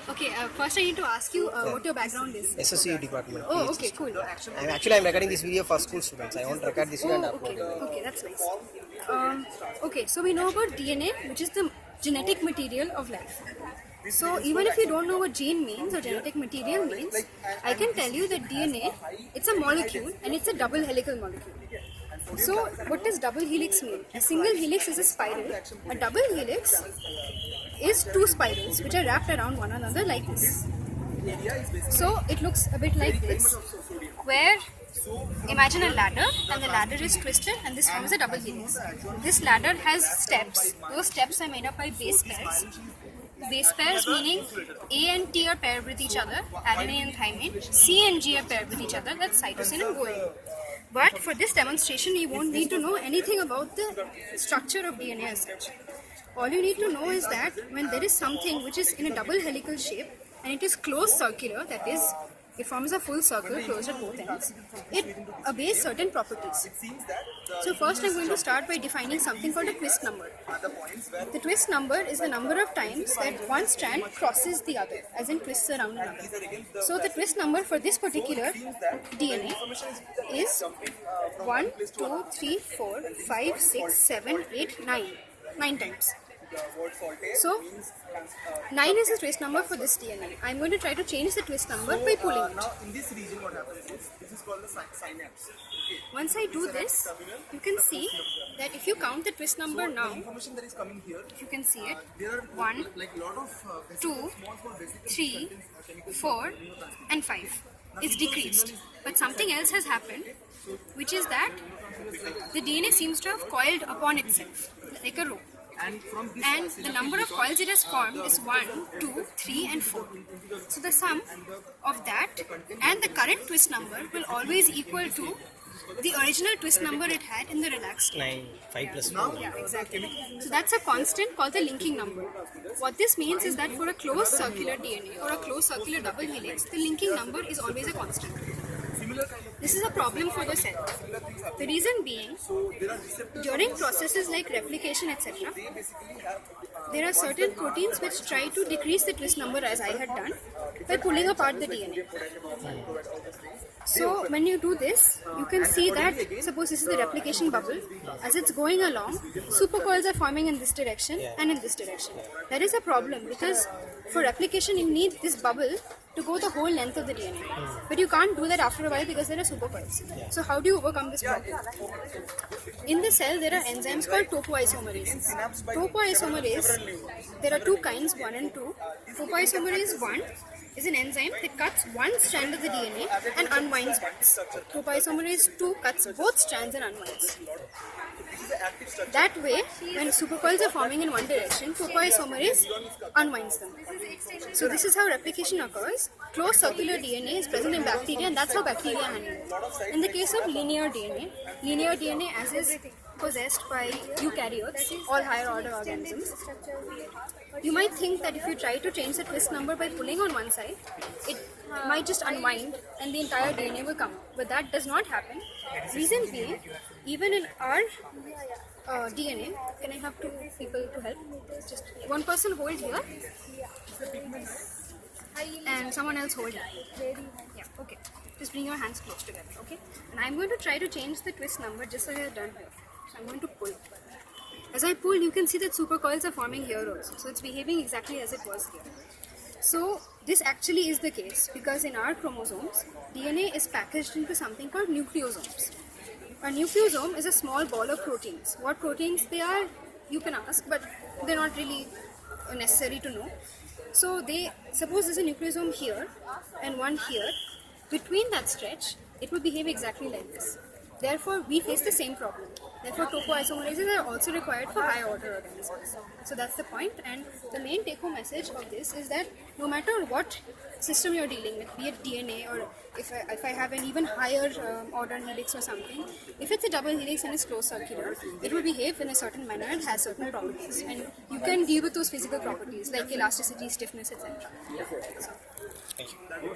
Okay, first I need to ask you what your background is. SSC department. Oh, okay, cool. I'm recording this video for school students. I want to record this video and Oh, okay, upload it. okay, that's nice. Okay, so we know about DNA, which is the genetic material of life. So even if you don't know what gene means or genetic material means, I can tell you that DNA, it's a molecule and it's a double helical molecule. So what does double helix mean? A single helix is a spiral. A double helix is two spirals which are wrapped around one another like this. So it looks a bit like this, where imagine a ladder and the ladder is twisted and this forms a double helix. This ladder has steps. Those steps are made up by base pairs. Base pairs meaning A and T are paired with each other, adenine and thymine. C and G are paired with each other, that's cytosine and guanine. But for this demonstration, you won't need to know anything about the structure of DNA as such. All you need to know is that when there is something which is in a double helical shape and it is closed circular, that is, it forms a full circle closed at both ends, it obeys certain properties. So first I'm going to start by defining something called a twist number. The twist number is the number of times that one strand crosses the other, as in twists around another. So the twist number for this particular DNA is 1, 2, 3, 4, 5, 6, 7, 8, 9. 9 times. So 9 is the twist number for this DNA. I'm going to try to change the twist number by pulling it. Now in this region what happens is, this is called the synapse. Once I do this, you can see that if you count the twist number now, Information that is coming here, you can see it. there are 1, like lot of 2, 3, 4 and 5. It's decreased. But something else has happened, which is that the DNA seems to have coiled upon itself, like a rope. and from this And the number of coils it has formed is 1, 2, 3 and 4. So the sum of that and the current twist number will always equal to the original twist number it had in the relaxed state. 5 plus 4. Yeah, exactly. So that's a constant called the linking number. What this means is that for a closed circular DNA or a closed circular double helix, the linking number is always a constant. This is a problem for the cell. The reason being, during processes like replication, etc., there are certain proteins which try to decrease the twist number as I had done by pulling apart the DNA. So when you do this, you can see that, suppose this is the replication bubble, as it's going along, supercoils are forming in this direction and in this direction. That is a problem because for replication you need this bubble to go the whole length of the DNA. But you can't do that after a while because there are supercoils. So how do you overcome this problem? In the cell there are enzymes called topoisomerases. Topoisomerase, there are two kinds, 1 and 2. Topoisomerase 1 is an enzyme that cuts one strand of the DNA and unwinds bonds. Topoisomerase 2 cuts both strands and unwinds. That way, when supercoils are forming in one direction, topoisomerase unwinds them. So this is how replication occurs. Closed circular DNA is present in bacteria and that's how bacteria handle it. In the case of linear DNA as is possessed by eukaryotes, all higher order organisms, you might think that if you try to change the twist number by pulling on one side, it might just unwind and the entire DNA will come. But that does not happen. Reason being, even in our DNA, can I have two people to help? Just one person hold here and someone else hold here. Yeah, okay. Just bring your hands close together, okay? And I'm going to try to change the twist number just as I have done here. So I'm going to pull. As I pull, you can see that supercoils are forming here also. So it's behaving exactly as it was here. So this actually is the case because in our chromosomes, DNA is packaged into something called nucleosomes. A nucleosome is a small ball of proteins. What proteins they are, you can ask, but they're not really necessary to know. So suppose there's a nucleosome here and one here. Between that stretch, it will behave exactly like this. Therefore, we face the same problem. Therefore, topoisomerases are also required for higher order organisms. So that's the point. And the main take-home message of this is that no matter what system you're dealing with, be it DNA or if I have an even higher order helix or something, if it's a double helix and it's closed circular, it will behave in a certain manner and has certain properties. And you can deal with those physical properties like elasticity, stiffness, etc. Thank you.